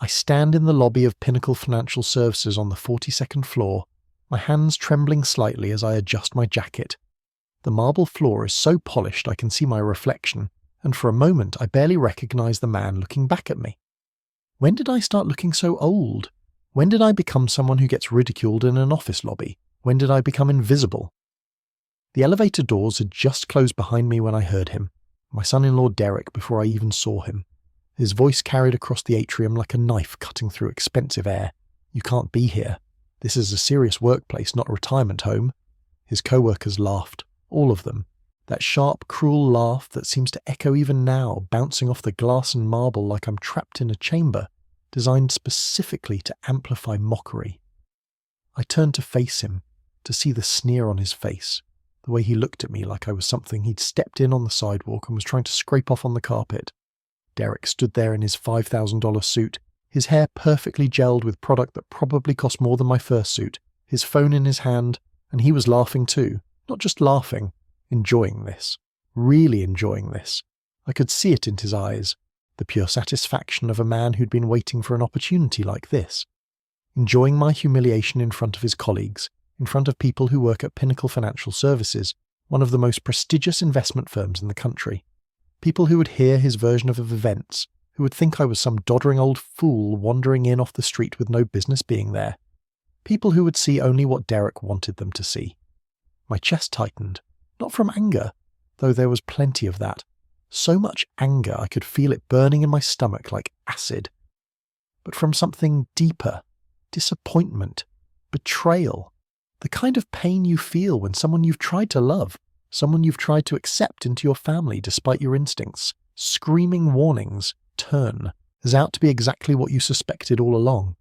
I stand in the lobby of Pinnacle Financial Services on the 42nd floor, my hands trembling slightly as I adjust my jacket. The marble floor is so polished I can see my reflection, and for a moment I barely recognize the man looking back at me. When did I start looking so old? When did I become someone who gets ridiculed in an office lobby? When did I become invisible? The elevator doors had just closed behind me when I heard him, my son-in-law Derek, before I even saw him. His voice carried across the atrium like a knife cutting through expensive air. "You can't be here. This is a serious workplace, not a retirement home." His co-workers laughed, all of them. That sharp, cruel laugh that seems to echo even now, bouncing off the glass and marble like I'm trapped in a chamber, designed specifically to amplify mockery. I turned to face him, to see the sneer on his face, the way he looked at me like I was something he'd stepped in on the sidewalk and was trying to scrape off on the carpet. Derek stood there in his $5,000 suit, his hair perfectly gelled with product that probably cost more than my first suit, his phone in his hand, and he was laughing too. Not just laughing, enjoying this. Really enjoying this. I could see it in his eyes, the pure satisfaction of a man who'd been waiting for an opportunity like this. Enjoying my humiliation in front of his colleagues, in front of people who work at Pinnacle Financial Services, one of the most prestigious investment firms in the country. People who would hear his version of events, who would think I was some doddering old fool wandering in off the street with no business being there. People who would see only what Derek wanted them to see. My chest tightened, not from anger, though there was plenty of that. So much anger I could feel it burning in my stomach like acid. But from something deeper, disappointment, betrayal, the kind of pain you feel when someone you've tried to love, someone you've tried to accept into your family despite your instincts, screaming warnings, turn, is out to be exactly what you suspected all along.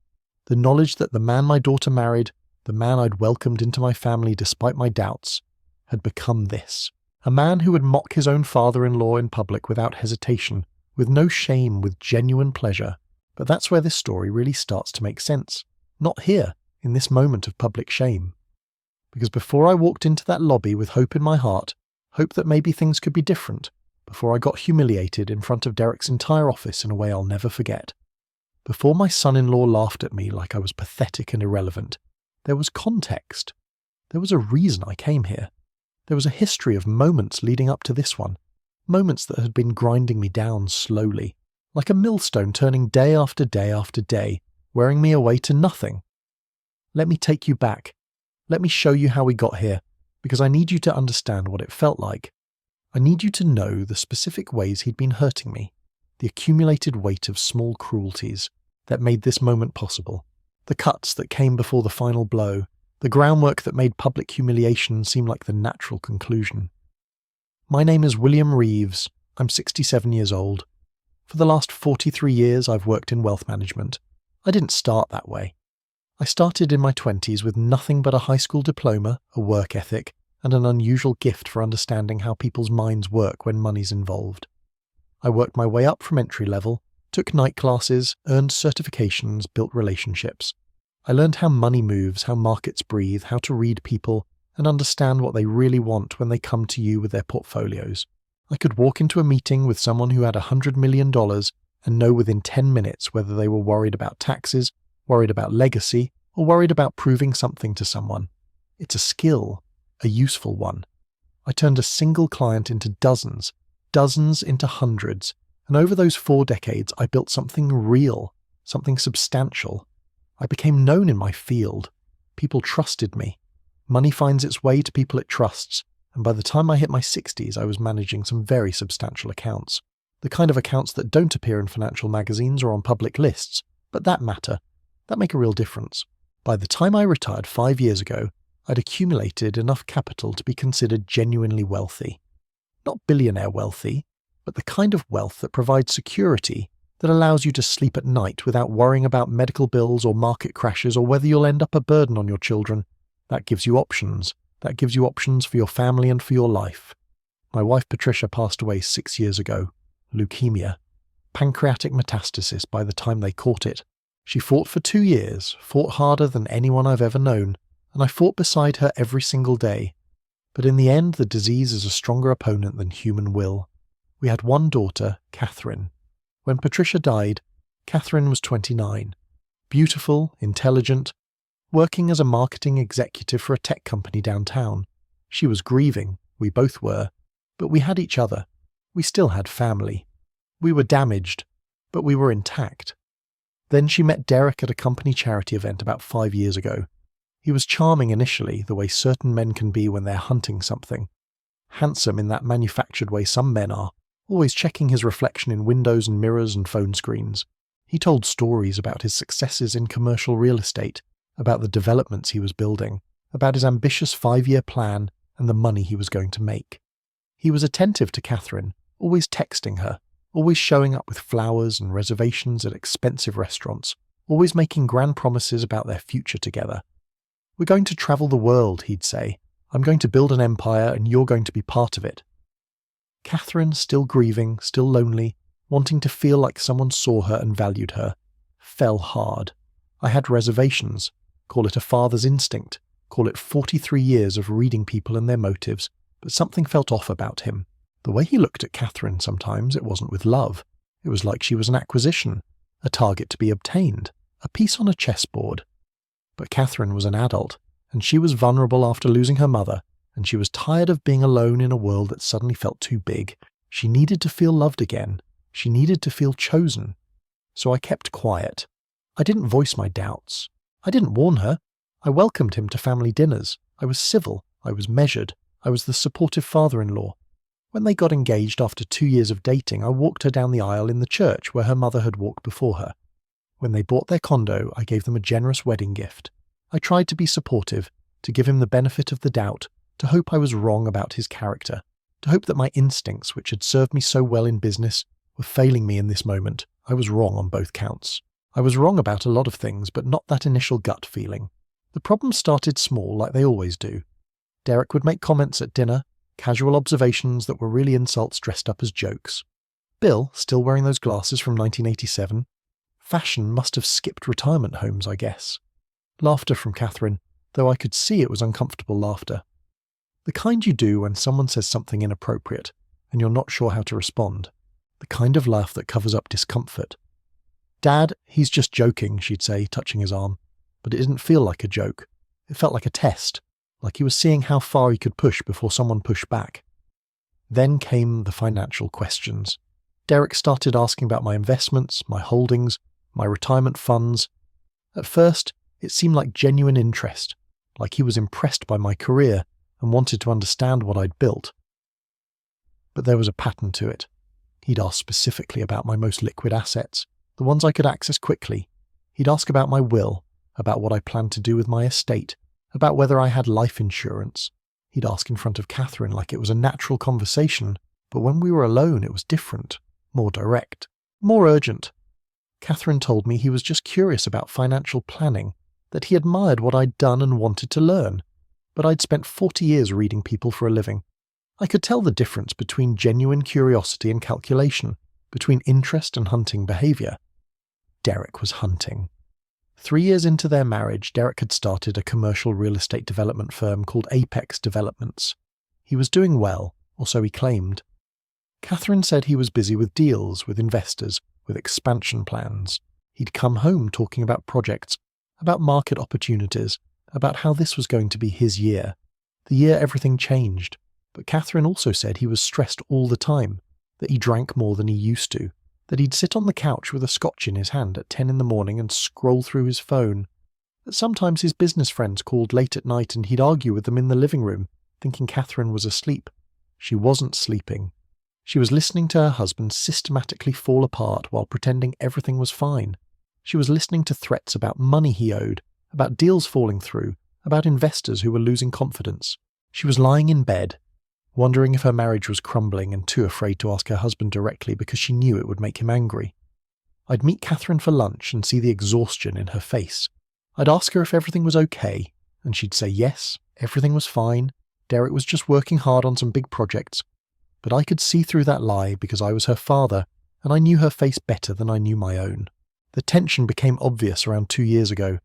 The knowledge that the man my daughter married, the man I'd welcomed into my family despite my doubts, had become this. A man who would mock his own father-in-law in public without hesitation, with no shame, with genuine pleasure. But that's where this story really starts to make sense. Not here, in this moment of public shame. Because before I walked into that lobby with hope in my heart, hope that maybe things could be different, before I got humiliated in front of Derek's entire office in a way I'll never forget, before my son-in-law laughed at me like I was pathetic and irrelevant, there was context. There was a reason I came here. There was a history of moments leading up to this one, moments that had been grinding me down slowly, like a millstone turning day after day after day, wearing me away to nothing. Let me take you back. Let me show you how we got here, because I need you to understand what it felt like. I need you to know the specific ways he'd been hurting me, the accumulated weight of small cruelties that made this moment possible, the cuts that came before the final blow, the groundwork that made public humiliation seem like the natural conclusion. My name is William Reeves. I'm 67 years old. For the last 43 years I've worked in wealth management. I didn't start that way. I started in my 20s with nothing but a high school diploma, a work ethic, and an unusual gift for understanding how people's minds work when money's involved. I worked my way up from entry level, took night classes, earned certifications, built relationships. I learned how money moves, how markets breathe, how to read people, and understand what they really want when they come to you with their portfolios. I could walk into a meeting with someone who had $100 million and know within 10 minutes whether they were worried about taxes, worried about legacy, or worried about proving something to someone. It's a skill, a useful one. I turned a single client into dozens, dozens into hundreds, and over those 4 decades I built something real, something substantial. I became known in my field. People trusted me. Money finds its way to people it trusts, and by the time I hit my 60s I was managing some very substantial accounts. The kind of accounts that don't appear in financial magazines or on public lists, but that matter. That make a real difference. By the time I retired 5 years ago, I'd accumulated enough capital to be considered genuinely wealthy. Not billionaire wealthy, but the kind of wealth that provides security, that allows you to sleep at night without worrying about medical bills or market crashes or whether you'll end up a burden on your children. That gives you options. That gives you options for your family and for your life. My wife Patricia passed away 6 years ago. Leukemia. Pancreatic metastasis by the time they caught it. She fought for 2 years, fought harder than anyone I've ever known, and I fought beside her every single day. But in the end, the disease is a stronger opponent than human will. We had one daughter, Catherine. When Patricia died, Catherine was 29, beautiful, intelligent, working as a marketing executive for a tech company downtown. She was grieving, we both were, but we had each other. We still had family. We were damaged, but we were intact. Then she met Derek at a company charity event about 5 years ago. He was charming initially, the way certain men can be when they're hunting something. Handsome in that manufactured way some men are, always checking his reflection in windows and mirrors and phone screens. He told stories about his successes in commercial real estate, about the developments he was building, about his ambitious 5-year plan and the money he was going to make. He was attentive to Catherine, always texting her, always showing up with flowers and reservations at expensive restaurants, always making grand promises about their future together. "We're going to travel the world," he'd say. "I'm going to build an empire and you're going to be part of it." Catherine, still grieving, still lonely, wanting to feel like someone saw her and valued her, fell hard. I had reservations. Call it a father's instinct. Call it 43 years of reading people and their motives, but something felt off about him. The way he looked at Catherine sometimes, it wasn't with love. It was like she was an acquisition, a target to be obtained, a piece on a chessboard. But Catherine was an adult, and she was vulnerable after losing her mother, and she was tired of being alone in a world that suddenly felt too big. She needed to feel loved again. She needed to feel chosen. So I kept quiet. I didn't voice my doubts. I didn't warn her. I welcomed him to family dinners. I was civil. I was measured. I was the supportive father-in-law. When they got engaged after 2 years of dating, I walked her down the aisle in the church where her mother had walked before her. When they bought their condo, I gave them a generous wedding gift. I tried to be supportive, to give him the benefit of the doubt, to hope I was wrong about his character, to hope that my instincts, which had served me so well in business, were failing me in this moment. I was wrong on both counts. I was wrong about a lot of things, but not that initial gut feeling. The problems started small, like they always do. Derek would make comments at dinner, casual observations that were really insults dressed up as jokes. Bill, still wearing those glasses from 1987. Fashion must have skipped retirement homes, I guess. Laughter from Catherine, though I could see it was uncomfortable laughter. The kind you do when someone says something inappropriate, and you're not sure how to respond. The kind of laugh that covers up discomfort. "Dad, he's just joking," she'd say, touching his arm. But it didn't feel like a joke. It felt like a test, like he was seeing how far he could push before someone pushed back. Then came the financial questions. Derek started asking about my investments, my holdings, my retirement funds. At first, it seemed like genuine interest, like he was impressed by my career and wanted to understand what I'd built. But there was a pattern to it. He'd ask specifically about my most liquid assets, the ones I could access quickly. He'd ask about my will, about what I planned to do with my estate, about whether I had life insurance. He'd ask in front of Catherine like it was a natural conversation, but when we were alone it was different, more direct, more urgent. Catherine told me he was just curious about financial planning, that he admired what I'd done and wanted to learn. But I'd spent 40 years reading people for a living. I could tell the difference between genuine curiosity and calculation, between interest and hunting behaviour. Derek was hunting. 3 years into their marriage, Derek had started a commercial real estate development firm called Apex Developments. He was doing well, or so he claimed. Catherine said he was busy with deals, with investors, with expansion plans. He'd come home talking about projects, about market opportunities, about how this was going to be his year, the year everything changed. But Catherine also said he was stressed all the time, that he drank more than he used to, that he'd sit on the couch with a scotch in his hand at 10 in the morning and scroll through his phone, that sometimes his business friends called late at night and he'd argue with them in the living room, thinking Catherine was asleep. She wasn't sleeping. She was listening to her husband systematically fall apart while pretending everything was fine. She was listening to threats about money he owed, about deals falling through, about investors who were losing confidence. She was lying in bed, wondering if her marriage was crumbling and too afraid to ask her husband directly because she knew it would make him angry. I'd meet Catherine for lunch and see the exhaustion in her face. I'd ask her if everything was okay, and she'd say yes, everything was fine, Derek was just working hard on some big projects. But I could see through that lie because I was her father, and I knew her face better than I knew my own. The tension became obvious around 2 years ago.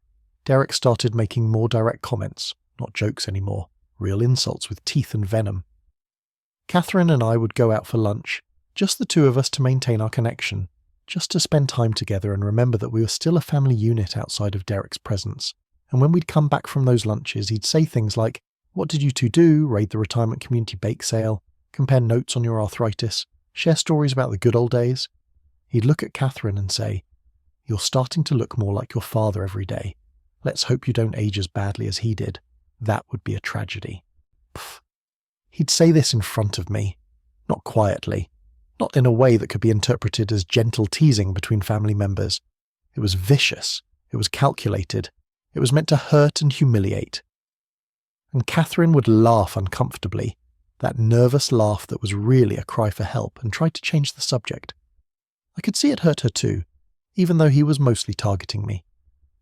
Derek started making more direct comments, not jokes anymore, real insults with teeth and venom. Catherine and I would go out for lunch, just the two of us to maintain our connection, just to spend time together and remember that we were still a family unit outside of Derek's presence. And when we'd come back from those lunches, he'd say things like, "What did you two do? Raid the retirement community bake sale, compare notes on your arthritis, share stories about the good old days." He'd look at Catherine and say, "You're starting to look more like your father every day. Let's hope you don't age as badly as he did. That would be a tragedy." Pff. He'd say this in front of me, not quietly, not in a way that could be interpreted as gentle teasing between family members. It was vicious. It was calculated. It was meant to hurt and humiliate. And Catherine would laugh uncomfortably, that nervous laugh that was really a cry for help, and try to change the subject. I could see it hurt her too, even though he was mostly targeting me.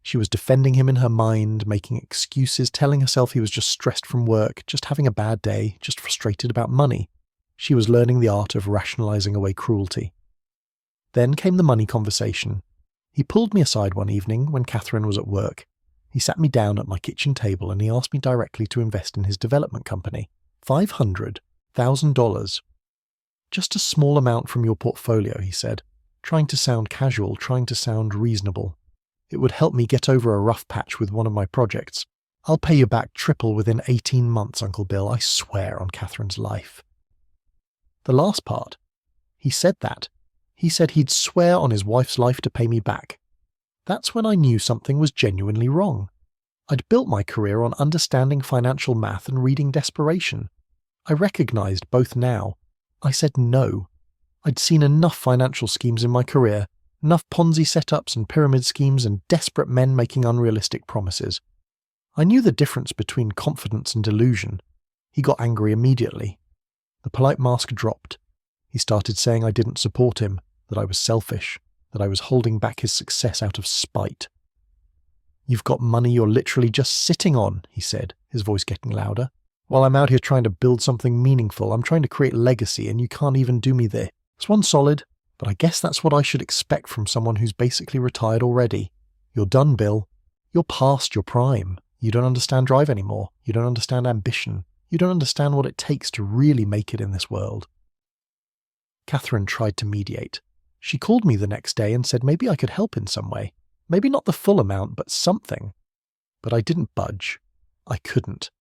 She was defending him in her mind, making excuses, telling herself he was just stressed from work, just having a bad day, just frustrated about money. She was learning the art of rationalizing away cruelty. Then came the money conversation. He pulled me aside one evening when Catherine was at work. He sat me down at my kitchen table and he asked me directly to invest in his development company. $500,000. "Just a small amount from your portfolio," he said, trying to sound casual, trying to sound reasonable. "It would help me get over a rough patch with one of my projects. I'll pay you back triple within 18 months, Uncle Bill, I swear on Catherine's life." The last part. He said that. He said he'd swear on his wife's life to pay me back. That's when I knew something was genuinely wrong. I'd built my career on understanding financial math and reading desperation. I recognized both now. I said no. I'd seen enough financial schemes in my career, enough Ponzi setups and pyramid schemes and desperate men making unrealistic promises. I knew the difference between confidence and delusion. He got angry immediately. The polite mask dropped. He started saying I didn't support him, that I was selfish, that I was holding back his success out of spite. "You've got money you're literally just sitting on," he said, his voice getting louder. "While I'm out here trying to build something meaningful, I'm trying to create legacy, and you can't even do me this. It's one solid, but I guess that's what I should expect from someone who's basically retired already. You're done, Bill. You're past your prime. You don't understand drive anymore. You don't understand ambition. You don't understand what it takes to really make it in this world." Catherine tried to mediate. She called me the next day and said maybe I could help in some way. Maybe not the full amount, but something. But I didn't budge. I couldn't.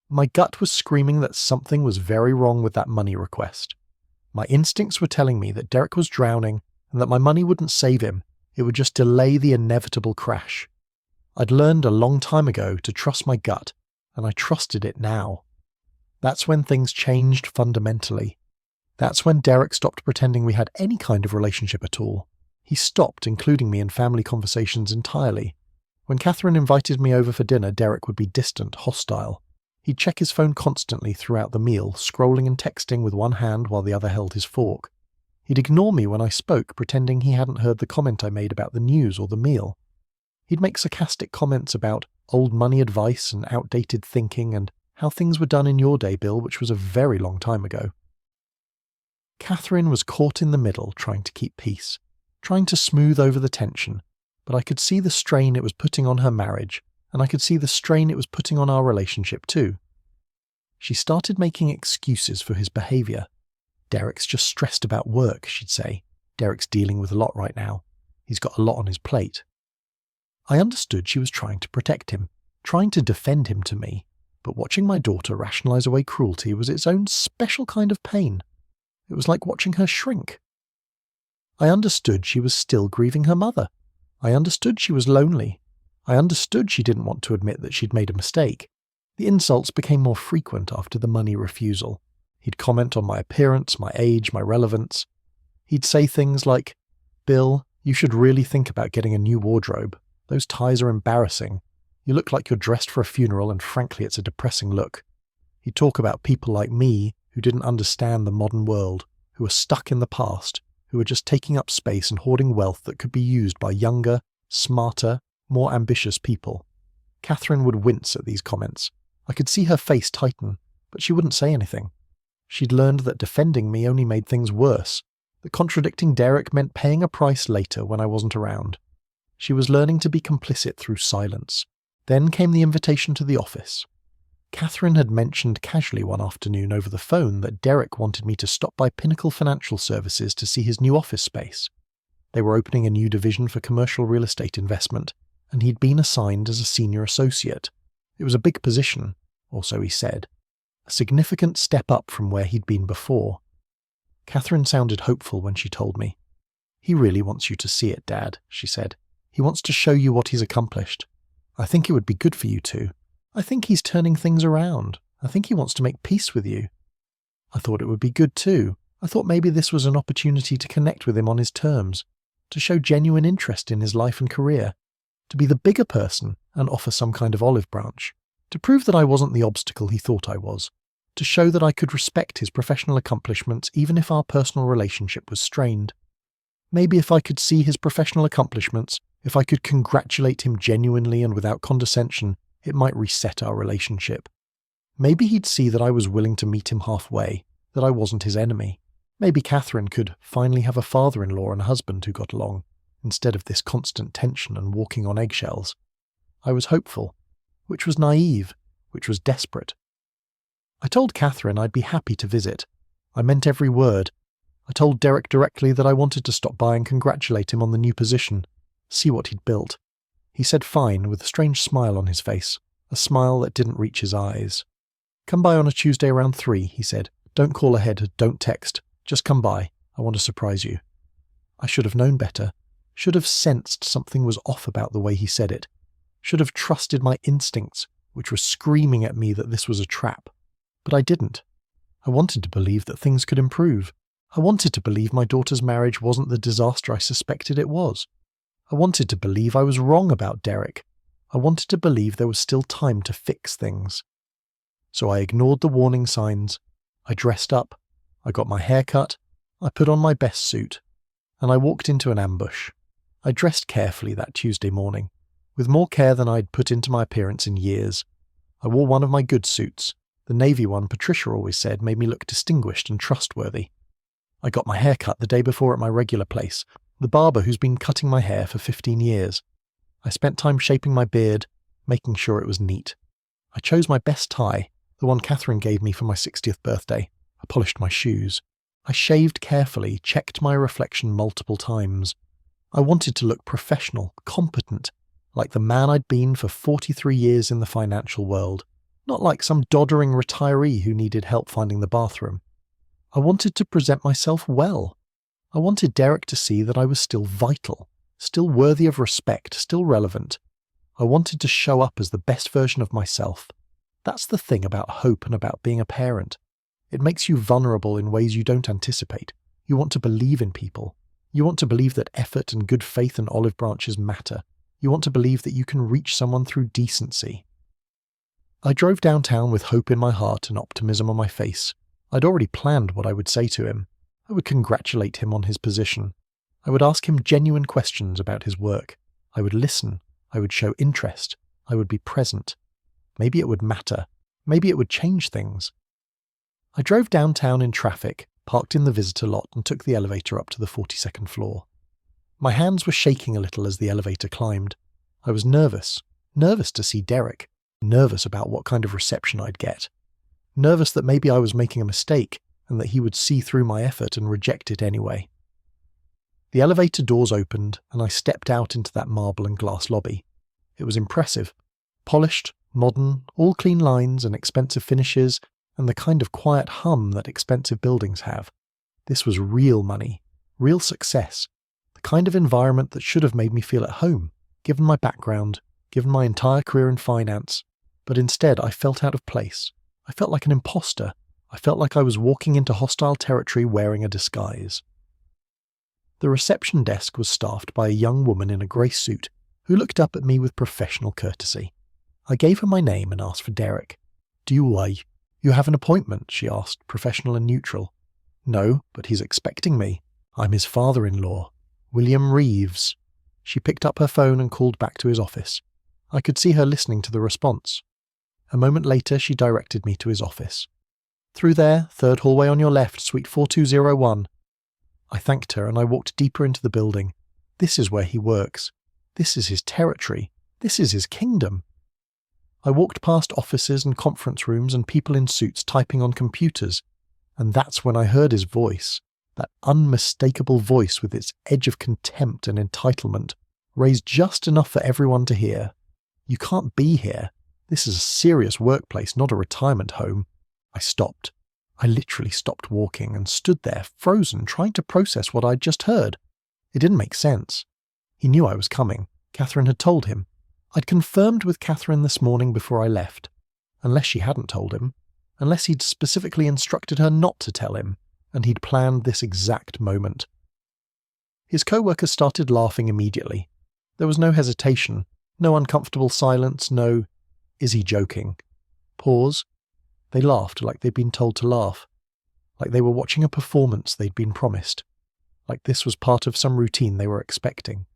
My gut was screaming that something was very wrong with that money request. My instincts were telling me that Derek was drowning and that my money wouldn't save him. It would just delay the inevitable crash. I'd learned a long time ago to trust my gut, and I trusted it now. That's when things changed fundamentally. That's when Derek stopped pretending we had any kind of relationship at all. He stopped including me in family conversations entirely. When Catherine invited me over for dinner, Derek would be distant, hostile. He'd check his phone constantly throughout the meal, scrolling and texting with one hand while the other held his fork. He'd ignore me when I spoke, pretending he hadn't heard the comment I made about the news or the meal. He'd make sarcastic comments about old money advice and outdated thinking and how things were done in your day, Bill, which was a very long time ago. Catherine was caught in the middle, trying to keep peace, trying to smooth over the tension, but I could see the strain it was putting on her marriage, and I could see the strain it was putting on our relationship too. She started making excuses for his behaviour. "Derek's just stressed about work," she'd say. "Derek's dealing with a lot right now. He's got a lot on his plate." I understood she was trying to protect him, trying to defend him to me, but watching my daughter rationalise away cruelty was its own special kind of pain. It was like watching her shrink. I understood she was still grieving her mother. I understood she was lonely. I understood she didn't want to admit that she'd made a mistake. The insults became more frequent after the money refusal. He'd comment on my appearance, my age, my relevance. He'd say things like, "Bill, you should really think about getting a new wardrobe. Those ties are embarrassing. You look like you're dressed for a funeral, and frankly it's a depressing look." He'd talk about people like me who didn't understand the modern world, who were stuck in the past, who were just taking up space and hoarding wealth that could be used by younger, smarter, more ambitious people. Catherine would wince at these comments. I could see her face tighten, but she wouldn't say anything. She'd learned that defending me only made things worse, that contradicting Derek meant paying a price later when I wasn't around. She was learning to be complicit through silence. Then came the invitation to the office. Catherine had mentioned casually one afternoon over the phone that Derek wanted me to stop by Pinnacle Financial Services to see his new office space. They were opening a new division for commercial real estate investment, and he'd been assigned as a senior associate. It was a big position, or so he said. A significant step up from where he'd been before. Catherine sounded hopeful when she told me. "He really wants you to see it, Dad," she said. "He wants to show you what he's accomplished. I think it would be good for you two. I think he's turning things around. I think he wants to make peace with you." I thought it would be good too. I thought maybe this was an opportunity to connect with him on his terms, to show genuine interest in his life and career, to be the bigger person and offer some kind of olive branch, to prove that I wasn't the obstacle he thought I was, to show that I could respect his professional accomplishments even if our personal relationship was strained. Maybe if I could see his professional accomplishments, if I could congratulate him genuinely and without condescension, it might reset our relationship. Maybe he'd see that I was willing to meet him halfway, that I wasn't his enemy. Maybe Catherine could finally have a father-in-law and a husband who got along, instead of this constant tension and walking on eggshells. I was hopeful, which was naive, which was desperate. I told Catherine I'd be happy to visit. I meant every word. I told Derek directly that I wanted to stop by and congratulate him on the new position, see what he'd built. He said fine, with a strange smile on his face, a smile that didn't reach his eyes. "Come by on a Tuesday around 3, he said. "Don't call ahead, don't text. Just come by. I want to surprise you." I should have known better. Should have sensed something was off about the way he said it. Should have trusted my instincts, which were screaming at me that this was a trap. But I didn't. I wanted to believe that things could improve. I wanted to believe my daughter's marriage wasn't the disaster I suspected it was. I wanted to believe I was wrong about Derek. I wanted to believe there was still time to fix things. So I ignored the warning signs. I dressed up. I got my hair cut. I put on my best suit. And I walked into an ambush. I dressed carefully that Tuesday morning, with more care than I'd put into my appearance in years. I wore one of my good suits. The navy one Patricia always said made me look distinguished and trustworthy. I got my hair cut the day before at my regular place, the barber who's been cutting my hair for 15 years. I spent time shaping my beard, making sure it was neat. I chose my best tie, the one Catherine gave me for my 60th birthday. I polished my shoes. I shaved carefully, checked my reflection multiple times. I wanted to look professional, competent, like the man I'd been for 43 years in the financial world, not like some doddering retiree who needed help finding the bathroom. I wanted to present myself well. I wanted Derek to see that I was still vital, still worthy of respect, still relevant. I wanted to show up as the best version of myself. That's the thing about hope and about being a parent. It makes you vulnerable in ways you don't anticipate. You want to believe in people. You want to believe that effort and good faith and olive branches matter. You want to believe that you can reach someone through decency. I drove downtown with hope in my heart and optimism on my face. I'd already planned what I would say to him. I would congratulate him on his position. I would ask him genuine questions about his work. I would listen. I would show interest. I would be present. Maybe it would matter. Maybe it would change things. I drove downtown in traffic, parked in the visitor lot, and took the elevator up to the 42nd floor. My hands were shaking a little as the elevator climbed. I was nervous to see Derek, nervous about what kind of reception I'd get, nervous that maybe I was making a mistake and that he would see through my effort and reject it anyway. The elevator doors opened and I stepped out into that marble and glass lobby. It was impressive, polished, modern, all clean lines and expensive finishes, and the kind of quiet hum that expensive buildings have. This was real money, real success, the kind of environment that should have made me feel at home, given my background, given my entire career in finance, but instead I felt out of place. I felt like an imposter. I felt like I was walking into hostile territory wearing a disguise. The reception desk was staffed by a young woman in a grey suit who looked up at me with professional courtesy. I gave her my name and asked for Derek. "Do you have an appointment?" she asked, professional and neutral. "No, but he's expecting me. I'm his father-in-law, William Reeves." She picked up her phone and called back to his office. I could see her listening to the response. A moment later, she directed me to his office. "Through there, third hallway on your left, suite 4201. I thanked her and I walked deeper into the building. This is where he works. This is his territory. This is his kingdom. I walked past offices and conference rooms and people in suits typing on computers, and that's when I heard his voice. That unmistakable voice with its edge of contempt and entitlement, raised just enough for everyone to hear. "You can't be here. This is a serious workplace, not a retirement home." I stopped. I literally stopped walking and stood there, frozen, trying to process what I'd just heard. It didn't make sense. He knew I was coming. Catherine had told him. I'd confirmed with Catherine this morning before I left. Unless she hadn't told him. Unless he'd specifically instructed her not to tell him, and he'd planned this exact moment. His co-worker started laughing immediately. There was no hesitation, no uncomfortable silence, no, "Is he joking?" Pause. They laughed like they'd been told to laugh. Like they were watching a performance they'd been promised. Like this was part of some routine they were expecting.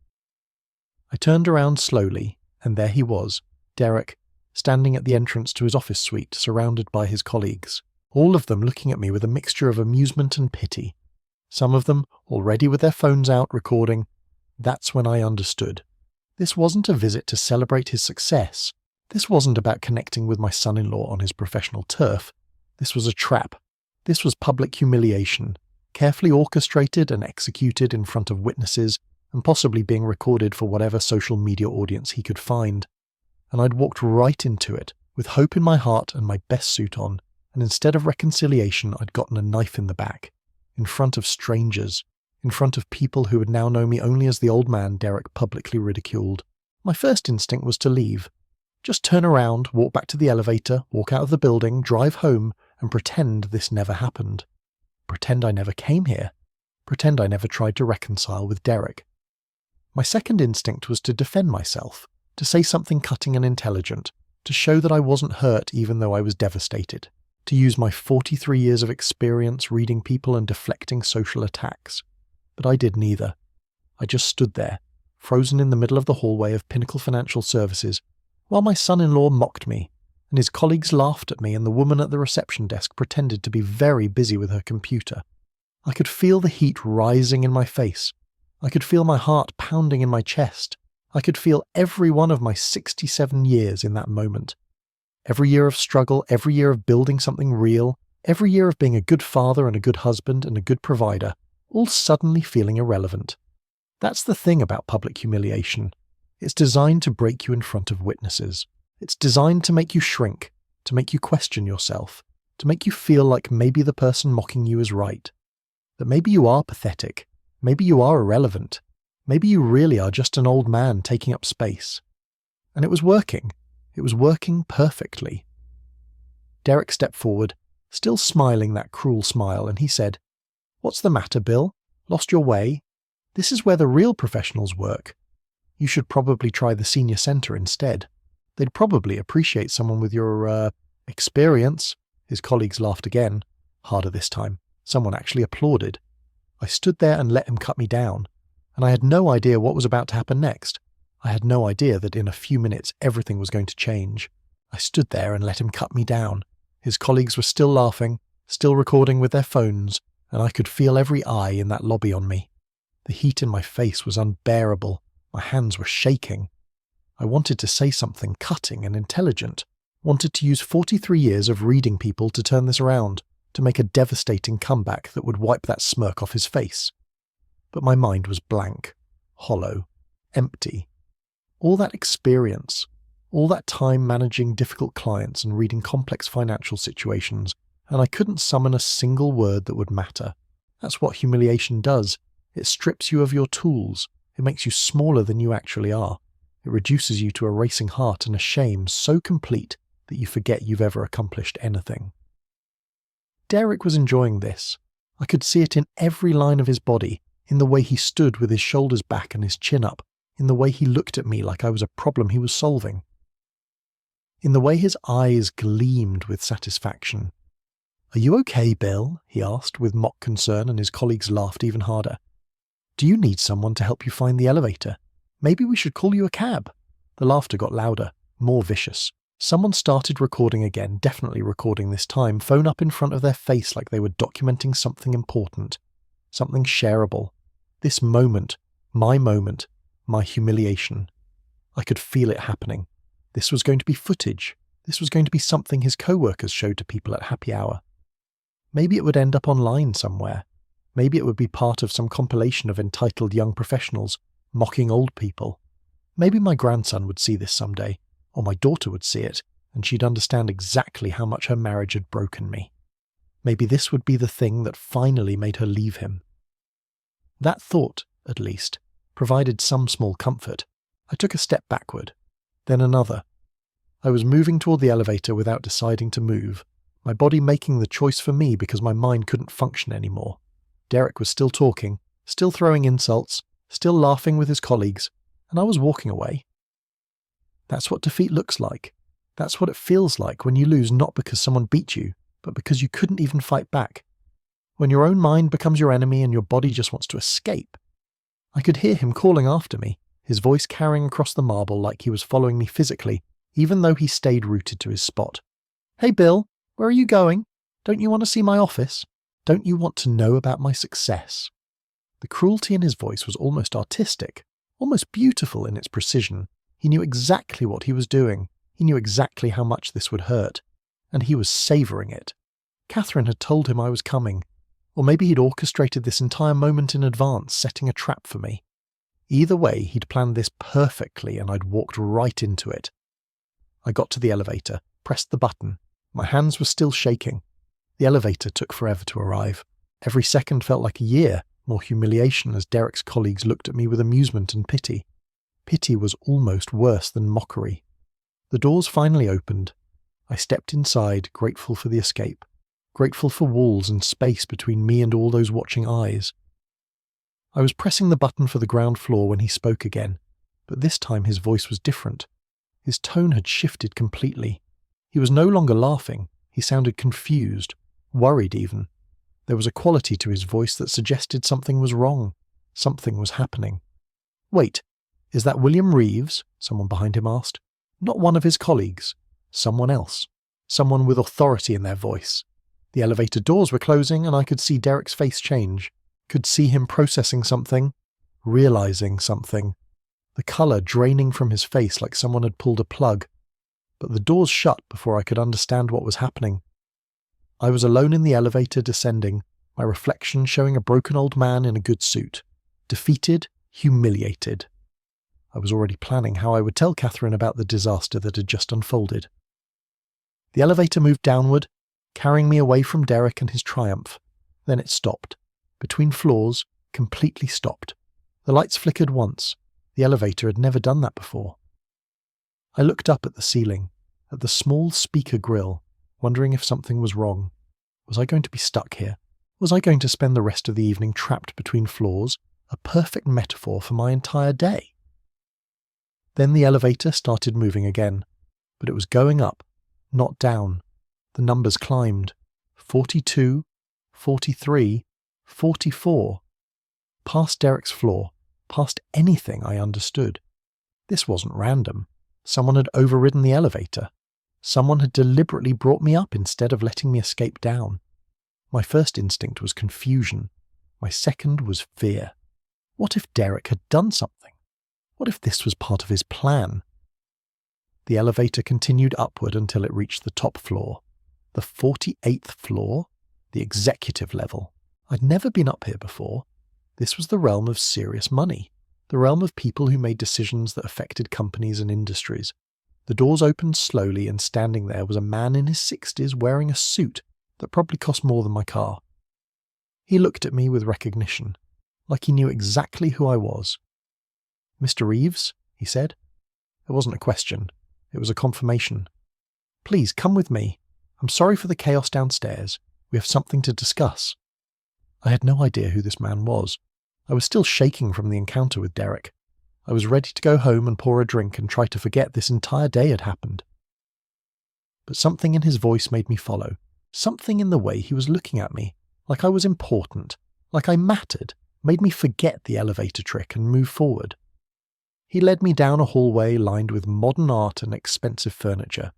I turned around slowly, and there he was, Derek, standing at the entrance to his office suite, surrounded by his colleagues, all of them looking at me with a mixture of amusement and pity. Some of them already with their phones out recording. That's when I understood. This wasn't a visit to celebrate his success. This wasn't about connecting with my son-in-law on his professional turf. This was a trap. This was public humiliation, carefully orchestrated and executed in front of witnesses, and possibly being recorded for whatever social media audience he could find. And I'd walked right into it, with hope in my heart and my best suit on, and instead of reconciliation I'd gotten a knife in the back, in front of strangers, in front of people who would now know me only as the old man Derek publicly ridiculed. My first instinct was to leave. Just turn around, walk back to the elevator, walk out of the building, drive home, and pretend this never happened. Pretend I never came here. Pretend I never tried to reconcile with Derek. My second instinct was to defend myself, to say something cutting and intelligent, to show that I wasn't hurt even though I was devastated, to use my 43 years of experience reading people and deflecting social attacks. But I did neither. I just stood there, frozen in the middle of the hallway of Pinnacle Financial Services, while my son-in-law mocked me, and his colleagues laughed at me, and the woman at the reception desk pretended to be very busy with her computer. I could feel the heat rising in my face. I could feel my heart pounding in my chest. I could feel every one of my 67 years in that moment. Every year of struggle, every year of building something real, every year of being a good father and a good husband and a good provider, all suddenly feeling irrelevant. That's the thing about public humiliation. It's designed to break you in front of witnesses. It's designed to make you shrink, to make you question yourself, to make you feel like maybe the person mocking you is right, that maybe you are pathetic, maybe you are irrelevant, maybe you really are just an old man taking up space. And it was working. It was working perfectly. Derek stepped forward, still smiling that cruel smile, and he said, "What's the matter, Bill? Lost your way? This is where the real professionals work. You should probably try the senior center instead. They'd probably appreciate someone with your, experience." His colleagues laughed again, harder this time. Someone actually applauded. I stood there and let him cut me down, and I had no idea what was about to happen next. I had no idea that in a few minutes everything was going to change. I stood there and let him cut me down. His colleagues were still laughing, still recording with their phones, and I could feel every eye in that lobby on me. The heat in my face was unbearable. My hands were shaking. I wanted to say something cutting and intelligent, wanted to use 43 years of reading people to turn this around, to make a devastating comeback that would wipe that smirk off his face. But my mind was blank, hollow, empty. All that experience, all that time managing difficult clients and reading complex financial situations, and I couldn't summon a single word that would matter. That's what humiliation does. It strips you of your tools. It makes you smaller than you actually are. It reduces you to a racing heart and a shame so complete that you forget you've ever accomplished anything. Derek was enjoying this. I could see it in every line of his body, in the way he stood with his shoulders back and his chin up, in the way he looked at me like I was a problem he was solving, in the way his eyes gleamed with satisfaction. "Are you okay, Bill?" he asked with mock concern, and his colleagues laughed even harder. "Do you need someone to help you find the elevator? Maybe we should call you a cab." The laughter got louder, more vicious. Someone started recording again, definitely recording this time, phone up in front of their face like they were documenting something important, something shareable. This moment, my humiliation. I could feel it happening. This was going to be footage. This was going to be something his co-workers showed to people at happy hour. Maybe it would end up online somewhere. Maybe it would be part of some compilation of entitled young professionals mocking old people. Maybe my grandson would see this someday, or my daughter would see it, and she'd understand exactly how much her marriage had broken me. Maybe this would be the thing that finally made her leave him. That thought, at least, provided some small comfort. I took a step backward, then another. I was moving toward the elevator without deciding to move, my body making the choice for me because my mind couldn't function anymore. Derek was still talking, still throwing insults, still laughing with his colleagues, and I was walking away. That's what defeat looks like. That's what it feels like when you lose not because someone beat you, but because you couldn't even fight back. When your own mind becomes your enemy and your body just wants to escape. I could hear him calling after me, his voice carrying across the marble like he was following me physically, even though he stayed rooted to his spot. "Hey Bill, where are you going? Don't you want to see my office? Don't you want to know about my success?" The cruelty in his voice was almost artistic, almost beautiful in its precision. He knew exactly what he was doing. He knew exactly how much this would hurt. And he was savouring it. Catherine had told him I was coming. Or maybe he'd orchestrated this entire moment in advance, setting a trap for me. Either way, he'd planned this perfectly and I'd walked right into it. I got to the elevator, pressed the button. My hands were still shaking. The elevator took forever to arrive. Every second felt like a year, more humiliation as Derek's colleagues looked at me with amusement and pity. Pity was almost worse than mockery. The doors finally opened. I stepped inside, grateful for the escape, grateful for walls and space between me and all those watching eyes. I was pressing the button for the ground floor when he spoke again, but this time his voice was different. His tone had shifted completely. He was no longer laughing. He sounded confused, worried even. There was a quality to his voice that suggested something was wrong. Something was happening. "Wait, is that William Reeves?" someone behind him asked. Not one of his colleagues. Someone else. Someone with authority in their voice. The elevator doors were closing and I could see Derek's face change. Could see him processing something, realizing something. The colour draining from his face like someone had pulled a plug. But the doors shut before I could understand what was happening. I was alone in the elevator descending, my reflection showing a broken old man in a good suit. Defeated, humiliated. I was already planning how I would tell Catherine about the disaster that had just unfolded. The elevator moved downward, carrying me away from Derek and his triumph. Then it stopped. Between floors, completely stopped. The lights flickered once. The elevator had never done that before. I looked up at the ceiling, at the small speaker grill, wondering if something was wrong. Was I going to be stuck here? Was I going to spend the rest of the evening trapped between floors? A perfect metaphor for my entire day. Then the elevator started moving again, but it was going up, not down. The numbers climbed. 42, 43, 44. Past Derek's floor, past anything I understood. This wasn't random. Someone had overridden the elevator. Someone had deliberately brought me up instead of letting me escape down. My first instinct was confusion. My second was fear. What if Derek had done something? What if this was part of his plan? The elevator continued upward until it reached the top floor. The 48th floor? The executive level. I'd never been up here before. This was the realm of serious money. The realm of people who made decisions that affected companies and industries. The doors opened slowly and standing there was a man in his 60s wearing a suit that probably cost more than my car. He looked at me with recognition, like he knew exactly who I was. "Mr. Reeves?" he said. It wasn't a question. It was a confirmation. "Please, come with me. I'm sorry for the chaos downstairs. We have something to discuss." I had no idea who this man was. I was still shaking from the encounter with Derek. I was ready to go home and pour a drink and try to forget this entire day had happened. But something in his voice made me follow. Something in the way he was looking at me, like I was important, like I mattered, made me forget the elevator trick and move forward. He led me down a hallway lined with modern art and expensive furniture,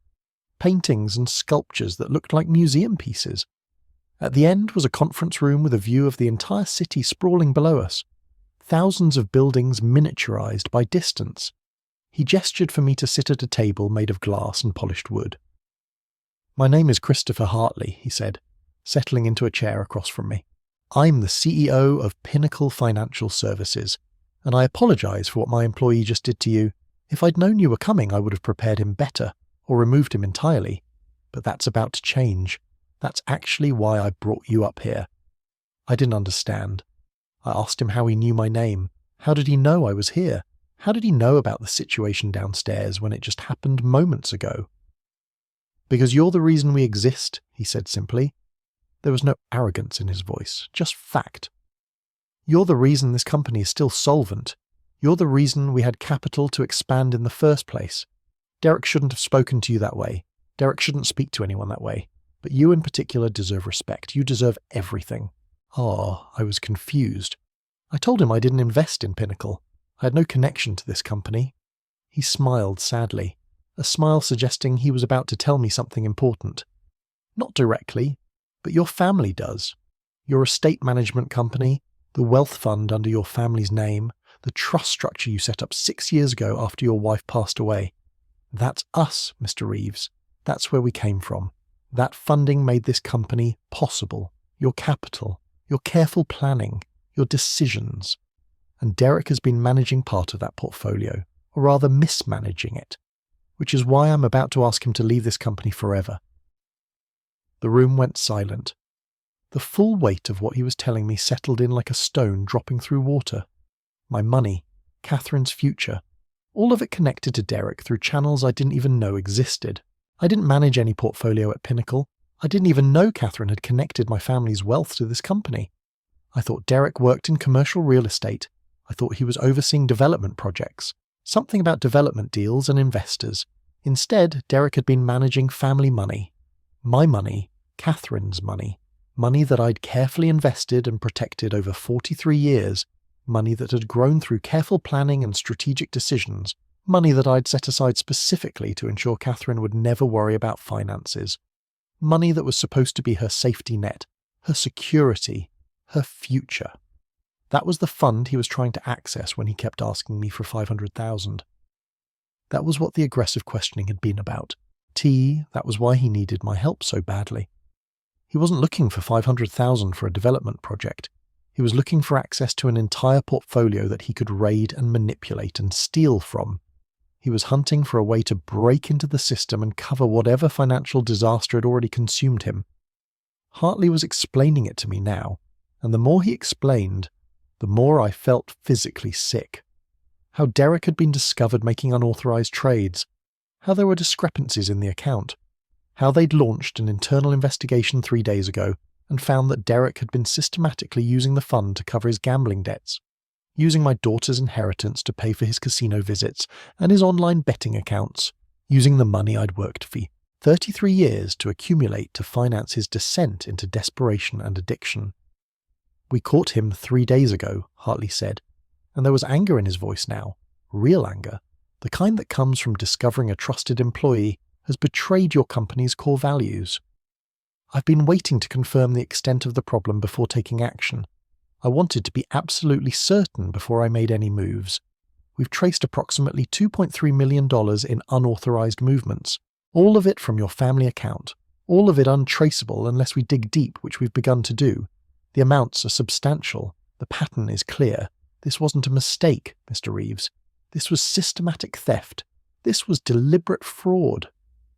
paintings and sculptures that looked like museum pieces. At the end was a conference room with a view of the entire city sprawling below us, thousands of buildings miniaturized by distance. He gestured for me to sit at a table made of glass and polished wood. "My name is Christopher Hartley," he said, settling into a chair across from me. I'm the CEO of Pinnacle Financial Services, and I apologize for what my employee just did to you. If I'd known you were coming, I would have prepared him better, or removed him entirely. But that's about to change. That's actually why I brought you up here." I didn't understand. I asked him how he knew my name. How did he know I was here? How did he know about the situation downstairs when it just happened moments ago? "Because you're the reason we exist," he said simply. There was no arrogance in his voice, just fact. "You're the reason this company is still solvent. You're the reason we had capital to expand in the first place. Derek shouldn't have spoken to you that way. Derek shouldn't speak to anyone that way. But you in particular deserve respect. You deserve everything." Oh, I was confused. I told him I didn't invest in Pinnacle. I had no connection to this company. He smiled sadly, a smile suggesting he was about to tell me something important. "Not directly, but your family does. Your estate management company, the wealth fund under your family's name, the trust structure you set up 6 years ago after your wife passed away. That's us, Mr. Reeves. That's where we came from. That funding made this company possible. Your capital, your careful planning, your decisions. And Derek has been managing part of that portfolio, or rather mismanaging it, which is why I'm about to ask him to leave this company forever." The room went silent. The full weight of what he was telling me settled in like a stone dropping through water. My money, Catherine's future, all of it connected to Derek through channels I didn't even know existed. I didn't manage any portfolio at Pinnacle. I didn't even know Catherine had connected my family's wealth to this company. I thought Derek worked in commercial real estate. I thought he was overseeing development projects, something about development deals and investors. Instead, Derek had been managing family money. My money, Catherine's money. Money that I'd carefully invested and protected over 43 years. Money that had grown through careful planning and strategic decisions. Money that I'd set aside specifically to ensure Catherine would never worry about finances. Money that was supposed to be her safety net, her security, her future. That was the fund he was trying to access when he kept asking me for $500,000. That was what the aggressive questioning had been about. That was why he needed my help so badly. He wasn't looking for $500,000 for a development project. He was looking for access to an entire portfolio that he could raid and manipulate and steal from. He was hunting for a way to break into the system and cover whatever financial disaster had already consumed him. Hartley was explaining it to me now, and the more he explained, the more I felt physically sick. How Derek had been discovered making unauthorized trades, how there were discrepancies in the account, how they'd launched an internal investigation 3 days ago and found that Derek had been systematically using the fund to cover his gambling debts, using my daughter's inheritance to pay for his casino visits and his online betting accounts, using the money I'd worked for 33 years to accumulate to finance his descent into desperation and addiction. "We caught him 3 days ago," Hartley said, and there was anger in his voice now, real anger, the kind that comes from discovering a trusted employee has betrayed your company's core values. "I've been waiting to confirm the extent of the problem before taking action. I wanted to be absolutely certain before I made any moves. We've traced approximately $2.3 million in unauthorized movements, all of it from your family account, all of it untraceable unless we dig deep, which we've begun to do. The amounts are substantial. The pattern is clear. This wasn't a mistake, Mr. Reeves. This was systematic theft. This was deliberate fraud.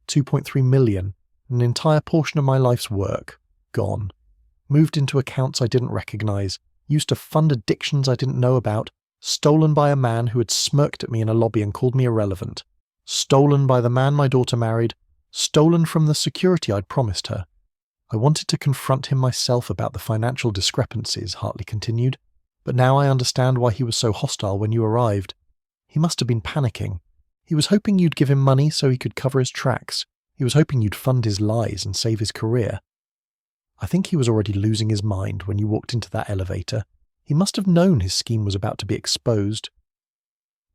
2.3 million, an entire portion of my life's work, gone. Moved into accounts I didn't recognize, used to fund addictions I didn't know about, stolen by a man who had smirked at me in a lobby and called me irrelevant, stolen by the man my daughter married, stolen from the security I'd promised her. I wanted to confront him myself about the financial discrepancies," Hartley continued, "but now I understand why he was so hostile when you arrived. He must have been panicking. He was hoping you'd give him money so he could cover his tracks. He was hoping you'd fund his lies and save his career. I think he was already losing his mind when you walked into that elevator. He must have known his scheme was about to be exposed."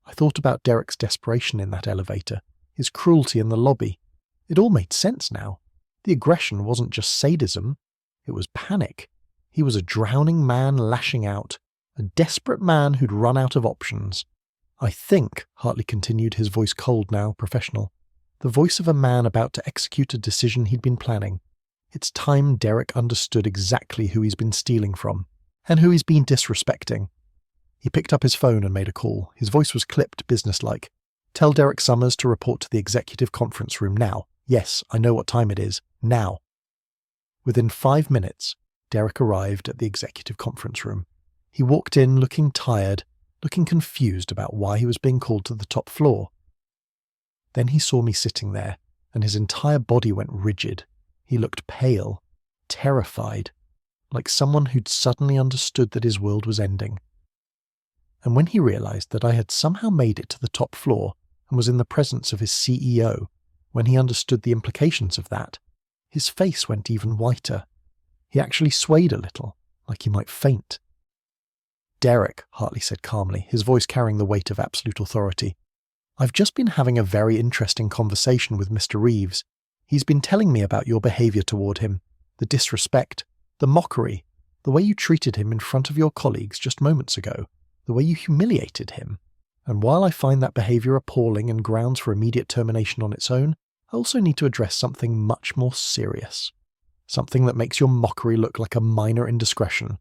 I thought about Derek's desperation in that elevator, his cruelty in the lobby. It all made sense now. The aggression wasn't just sadism, it was panic. He was a drowning man lashing out, a desperate man who'd run out of options. "I think," Hartley continued, his voice cold now, professional, the voice of a man about to execute a decision he'd been planning. It's time Derek understood exactly who he's been stealing from, and who he's been disrespecting. He picked up his phone and made a call. His voice was clipped, businesslike. "Tell Derek Summers to report to the executive conference room now. Yes, I know what time it is. Now." Within 5 minutes, Derek arrived at the executive conference room. He walked in looking tired, looking confused about why he was being called to the top floor. Then he saw me sitting there, and his entire body went rigid. He looked pale, terrified, like someone who'd suddenly understood that his world was ending. And when he realized that I had somehow made it to the top floor and was in the presence of his CEO, when he understood the implications of that, his face went even whiter. He actually swayed a little, like he might faint. "Derek," Hartley said calmly, his voice carrying the weight of absolute authority, "I've just been having a very interesting conversation with Mr. Reeves. He's been telling me about your behavior toward him, the disrespect, the mockery, the way you treated him in front of your colleagues just moments ago, the way you humiliated him. And while I find that behavior appalling and grounds for immediate termination on its own, I also need to address something much more serious. Something that makes your mockery look like a minor indiscretion.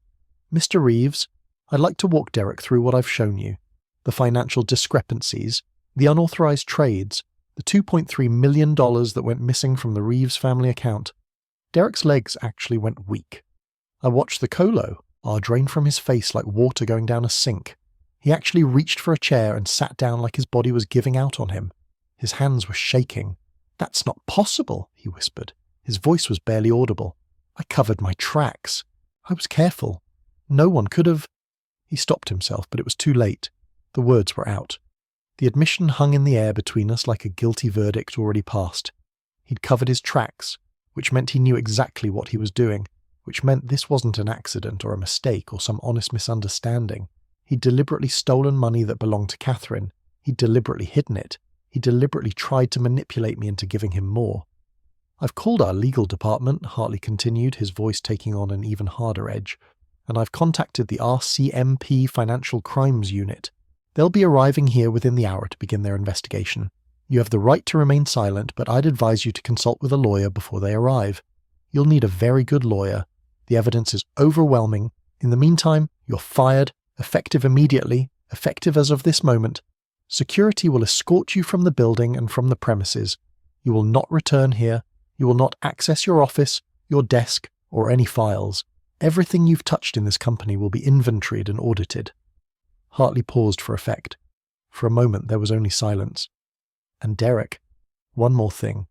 Mr. Reeves, I'd like to walk Derek through what I've shown you. The financial discrepancies, the unauthorized trades, the $2.3 million that went missing from the Reeves family account. Derek's legs actually went weak. I watched the colo drain from his face like water going down a sink. He actually reached for a chair and sat down like his body was giving out on him. His hands were shaking. "That's not possible," he whispered. His voice was barely audible. "I covered my tracks. I was careful. No one could have—" He stopped himself, but it was too late. The words were out. The admission hung in the air between us like a guilty verdict already passed. He'd covered his tracks, which meant he knew exactly what he was doing, which meant this wasn't an accident or a mistake or some honest misunderstanding. He'd deliberately stolen money that belonged to Catherine. He'd deliberately hidden it. He deliberately tried to manipulate me into giving him more. "I've called our legal department," Hartley continued, his voice taking on an even harder edge, "and I've contacted the RCMP Financial Crimes Unit. They'll be arriving here within the hour to begin their investigation. You have the right to remain silent, but I'd advise you to consult with a lawyer before they arrive. You'll need a very good lawyer. The evidence is overwhelming. In the meantime, you're fired, effective immediately, effective as of this moment. Security will escort you from the building and from the premises. You will not return here. You will not access your office, your desk, or any files. Everything you've touched in this company will be inventoried and audited." Hartley paused for effect. For a moment there was only silence. "And Derek, one more thing.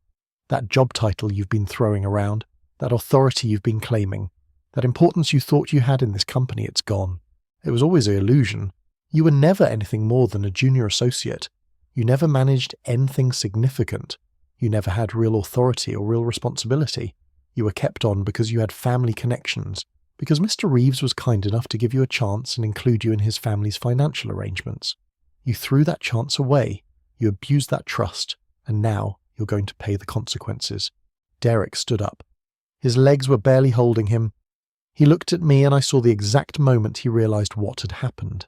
That job title you've been throwing around, that authority you've been claiming, that importance you thought you had in this company, it's gone. It was always an illusion. You were never anything more than a junior associate. You never managed anything significant. You never had real authority or real responsibility. You were kept on because you had family connections, because Mr. Reeves was kind enough to give you a chance and include you in his family's financial arrangements. You threw that chance away. You abused that trust, and now you're going to pay the consequences." Derek stood up. His legs were barely holding him. He looked at me and I saw the exact moment he realized what had happened.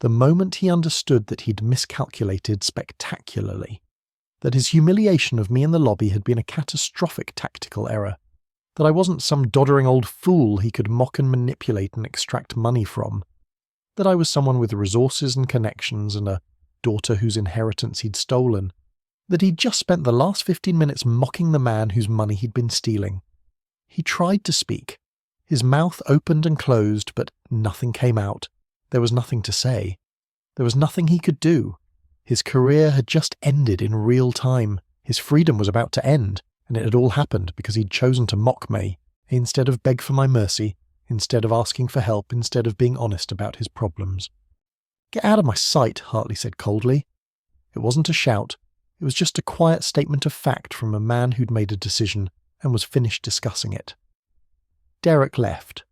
The moment he understood that he'd miscalculated spectacularly. That his humiliation of me in the lobby had been a catastrophic tactical error. That I wasn't some doddering old fool he could mock and manipulate and extract money from. That I was someone with resources and connections and a daughter whose inheritance he'd stolen. That he'd just spent the last 15 minutes mocking the man whose money he'd been stealing. He tried to speak. His mouth opened and closed, but nothing came out. There was nothing to say. There was nothing he could do. His career had just ended in real time. His freedom was about to end, and it had all happened because he'd chosen to mock me, instead of beg for my mercy, instead of asking for help, instead of being honest about his problems. "Get out of my sight," Hartley said coldly. It wasn't a shout. It was just a quiet statement of fact from a man who'd made a decision and was finished discussing it. Derek left.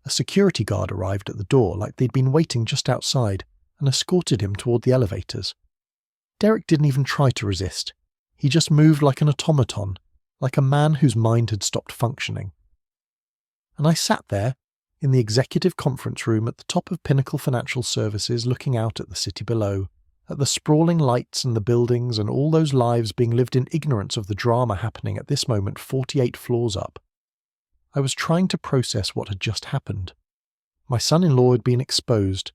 A security guard arrived at the door like they'd been waiting just outside and escorted him toward the elevators. Derek didn't even try to resist. He just moved like an automaton, like a man whose mind had stopped functioning. And I sat there, in the executive conference room at the top of Pinnacle Financial Services, looking out at the city below, at the sprawling lights and the buildings and all those lives being lived in ignorance of the drama happening at this moment 48 floors up. I was trying to process what had just happened. My son-in-law had been exposed.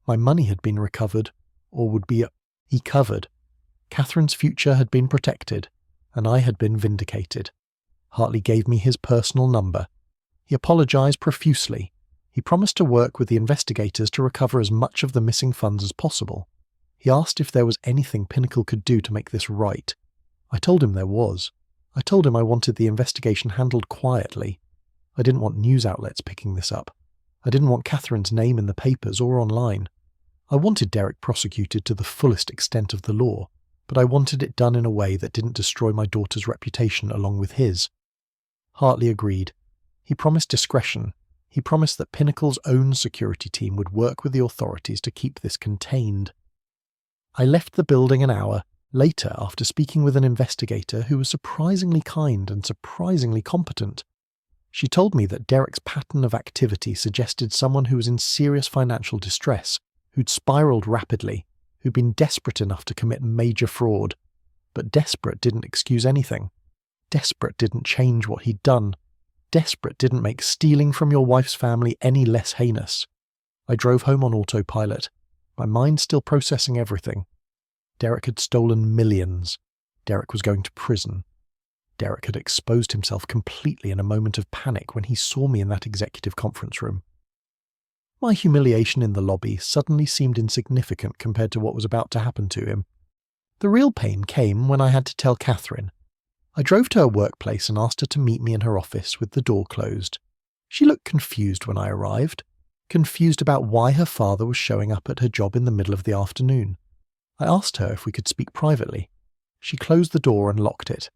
My money had been recovered, or would be recovered. Catherine's future had been protected, and I had been vindicated. Hartley gave me his personal number. He apologised profusely. He promised to work with the investigators to recover as much of the missing funds as possible. He asked if there was anything Pinnacle could do to make this right. I told him there was. I told him I wanted the investigation handled quietly. I didn't want news outlets picking this up. I didn't want Catherine's name in the papers or online. I wanted Derek prosecuted to the fullest extent of the law, but I wanted it done in a way that didn't destroy my daughter's reputation along with his. Hartley agreed. He promised discretion. He promised that Pinnacle's own security team would work with the authorities to keep this contained. I left the building an hour later after speaking with an investigator who was surprisingly kind and surprisingly competent. She told me that Derek's pattern of activity suggested someone who was in serious financial distress, who'd spiraled rapidly, who'd been desperate enough to commit major fraud. But desperate didn't excuse anything. Desperate didn't change what he'd done. Desperate didn't make stealing from your wife's family any less heinous. I drove home on autopilot, my mind still processing everything. Derek had stolen millions. Derek was going to prison. Derek had exposed himself completely in a moment of panic when he saw me in that executive conference room. My humiliation in the lobby suddenly seemed insignificant compared to what was about to happen to him. The real pain came when I had to tell Catherine. I drove to her workplace and asked her to meet me in her office with the door closed. She looked confused when I arrived, confused about why her father was showing up at her job in the middle of the afternoon. I asked her if we could speak privately. She closed the door and locked it.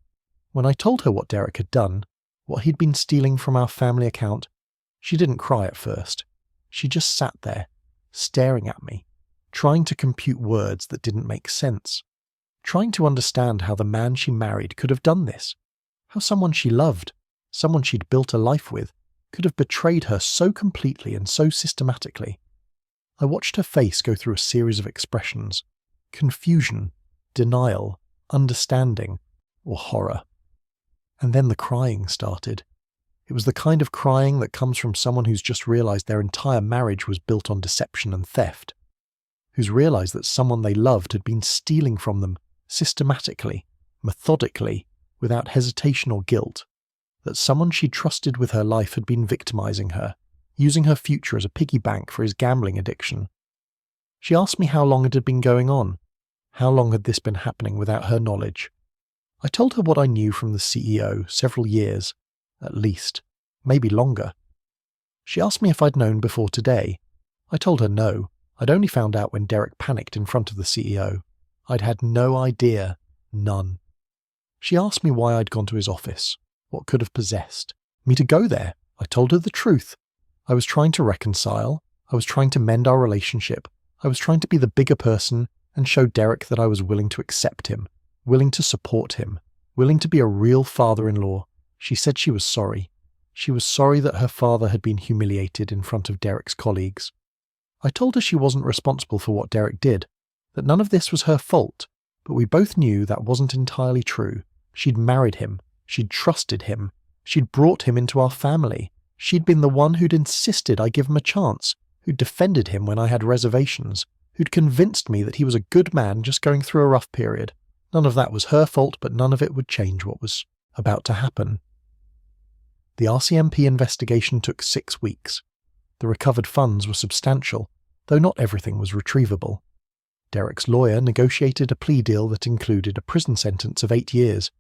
When I told her what Derek had done, what he'd been stealing from our family account, she didn't cry at first. She just sat there, staring at me, trying to compute words that didn't make sense, trying to understand how the man she married could have done this, how someone she loved, someone she'd built a life with, could have betrayed her so completely and so systematically. I watched her face go through a series of expressions: confusion, denial, understanding, or horror. And then the crying started. It was the kind of crying that comes from someone who's just realised their entire marriage was built on deception and theft, who's realised that someone they loved had been stealing from them systematically, methodically, without hesitation or guilt, that someone she trusted with her life had been victimising her, using her future as a piggy bank for his gambling addiction. She asked me how long it had been going on. How long had this been happening without her knowledge? I told her what I knew from the CEO, several years, at least, maybe longer. She asked me if I'd known before today. I told her no. I'd only found out when Derek panicked in front of the CEO. I'd had no idea, none. She asked me why I'd gone to his office, what could have possessed me to go there. I told her the truth. I was trying to reconcile. I was trying to mend our relationship. I was trying to be the bigger person and show Derek that I was willing to accept him, willing to support him, willing to be a real father-in-law. She said she was sorry. She was sorry that her father had been humiliated in front of Derek's colleagues. I told her she wasn't responsible for what Derek did, that none of this was her fault, but we both knew that wasn't entirely true. She'd married him. She'd trusted him. She'd brought him into our family. She'd been the one who'd insisted I give him a chance, who'd defended him when I had reservations, who'd convinced me that he was a good man just going through a rough period. None of that was her fault, but none of it would change what was about to happen. The RCMP investigation took 6 weeks. The recovered funds were substantial, though not everything was retrievable. Derek's lawyer negotiated a plea deal that included a prison sentence of 8 years.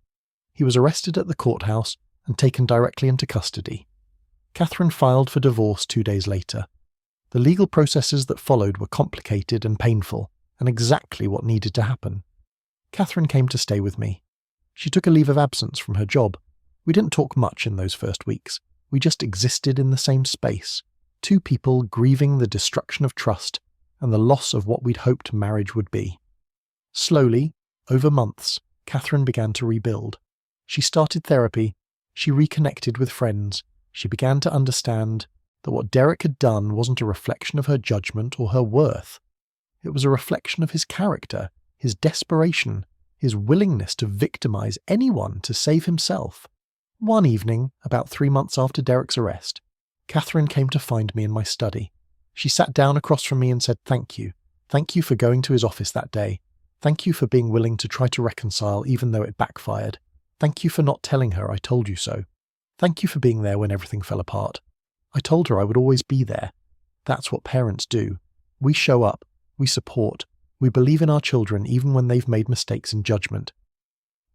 He was arrested at the courthouse and taken directly into custody. Catherine filed for divorce 2 days later. The legal processes that followed were complicated and painful, and exactly what needed to happen. Catherine came to stay with me. She took a leave of absence from her job. We didn't talk much in those first weeks. We just existed in the same space. 2 people grieving the destruction of trust and the loss of what we'd hoped marriage would be. Slowly, over months, Catherine began to rebuild. She started therapy. She reconnected with friends. She began to understand that what Derek had done wasn't a reflection of her judgment or her worth. It was a reflection of his character, his desperation, his willingness to victimize anyone to save himself. One evening, about 3 months after Derek's arrest, Catherine came to find me in my study. She sat down across from me and said, "Thank you. Thank you for going to his office that day. Thank you for being willing to try to reconcile even though it backfired. Thank you for not telling her I told you so. Thank you for being there when everything fell apart. I told her I would always be there. That's what parents do. We show up, we support, we believe in our children even when they've made mistakes in judgment."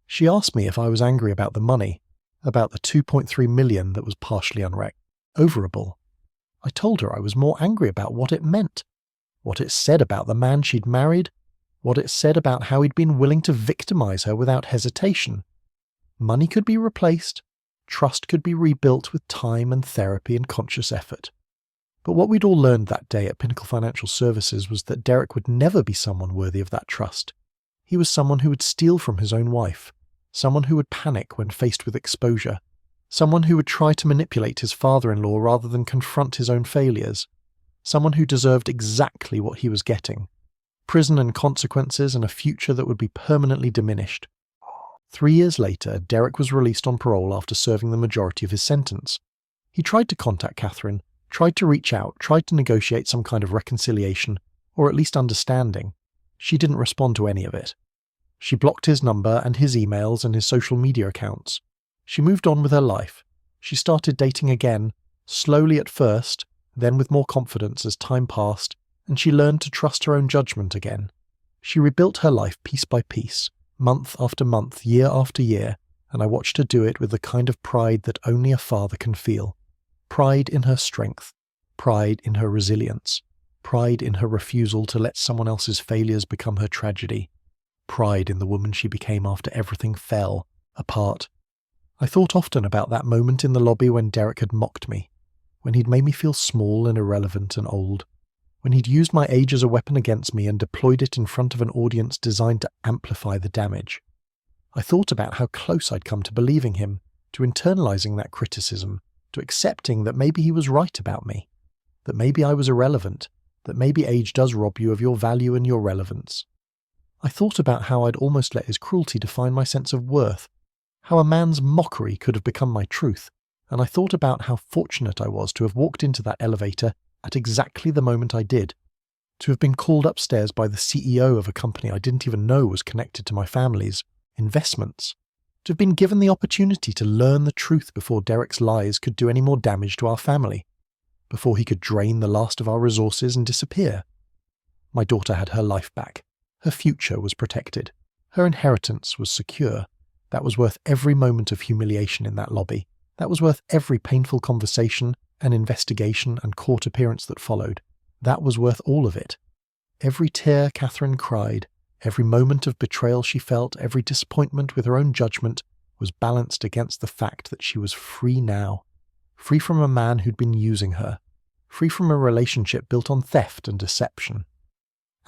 She asked me if I was angry about the money, about the 2.3 million that was partially overable. I told her I was more angry about what it meant, what it said about the man she'd married, what it said about how he'd been willing to victimize her without hesitation. Money could be replaced, trust could be rebuilt with time and therapy and conscious effort. But what we'd all learned that day at Pinnacle Financial Services was that Derek would never be someone worthy of that trust. He was someone who would steal from his own wife, someone who would panic when faced with exposure, someone who would try to manipulate his father-in-law rather than confront his own failures, someone who deserved exactly what he was getting: prison and consequences and a future that would be permanently diminished. 3 years later, Derek was released on parole after serving the majority of his sentence. He tried to contact Catherine, tried to reach out, tried to negotiate some kind of reconciliation, or at least understanding. She didn't respond to any of it. She blocked his number and his emails and his social media accounts. She moved on with her life. She started dating again, slowly at first, then with more confidence as time passed, and she learned to trust her own judgment again. She rebuilt her life piece by piece, month after month, year after year, and I watched her do it with the kind of pride that only a father can feel. Pride in her strength, pride in her resilience, pride in her refusal to let someone else's failures become her tragedy, pride in the woman she became after everything fell apart. I thought often about that moment in the lobby when Derek had mocked me, when he'd made me feel small and irrelevant and old, when he'd used my age as a weapon against me and deployed it in front of an audience designed to amplify the damage. I thought about how close I'd come to believing him, to internalizing that criticism, to accepting that maybe he was right about me, that maybe I was irrelevant, that maybe age does rob you of your value and your relevance. I thought about how I'd almost let his cruelty define my sense of worth, how a man's mockery could have become my truth, and I thought about how fortunate I was to have walked into that elevator at exactly the moment I did, to have been called upstairs by the CEO of a company I didn't even know was connected to my family's investments, to have been given the opportunity to learn the truth before Derek's lies could do any more damage to our family, before he could drain the last of our resources and disappear. My daughter had her life back. Her future was protected. Her inheritance was secure. That was worth every moment of humiliation in that lobby. That was worth every painful conversation and investigation and court appearance that followed. That was worth all of it. Every tear Catherine cried, every moment of betrayal she felt, every disappointment with her own judgment was balanced against the fact that she was free now. Free from a man who'd been using her. Free from a relationship built on theft and deception.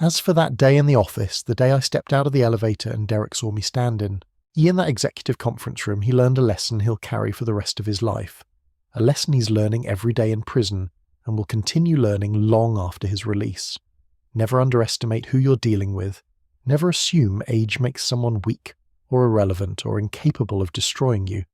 As for that day in the office, the day I stepped out of the elevator and Derek saw me stand in that executive conference room, he learned a lesson he'll carry for the rest of his life. A lesson he's learning every day in prison and will continue learning long after his release. Never underestimate who you're dealing with. Never assume age makes someone weak or irrelevant or incapable of destroying you.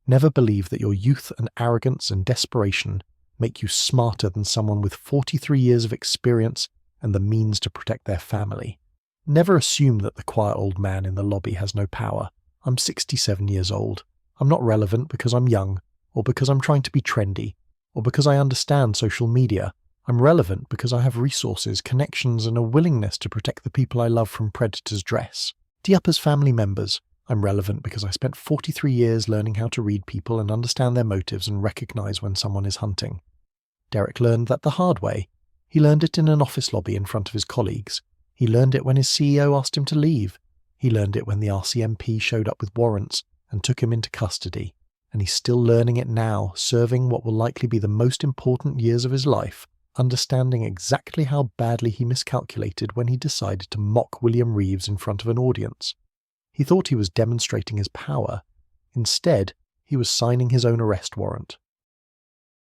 Never believe that your youth and arrogance and desperation make you smarter than someone with 43 years of experience and the means to protect their family. Never assume that the quiet old man in the lobby has no power. I'm 67 years old. I'm not relevant because I'm young, or because I'm trying to be trendy, or because I understand social media. I'm relevant because I have resources, connections, and a willingness to protect the people I love from predators' dress. Diapa's family members. I'm relevant because I spent 43 years learning how to read people and understand their motives and recognize when someone is hunting. Derek learned that the hard way. He learned it in an office lobby in front of his colleagues. He learned it when his CEO asked him to leave. He learned it when the RCMP showed up with warrants and took him into custody. And he's still learning it now, serving what will likely be the most important years of his life, understanding exactly how badly he miscalculated when he decided to mock William Reeves in front of an audience. He thought he was demonstrating his power. Instead, he was signing his own arrest warrant.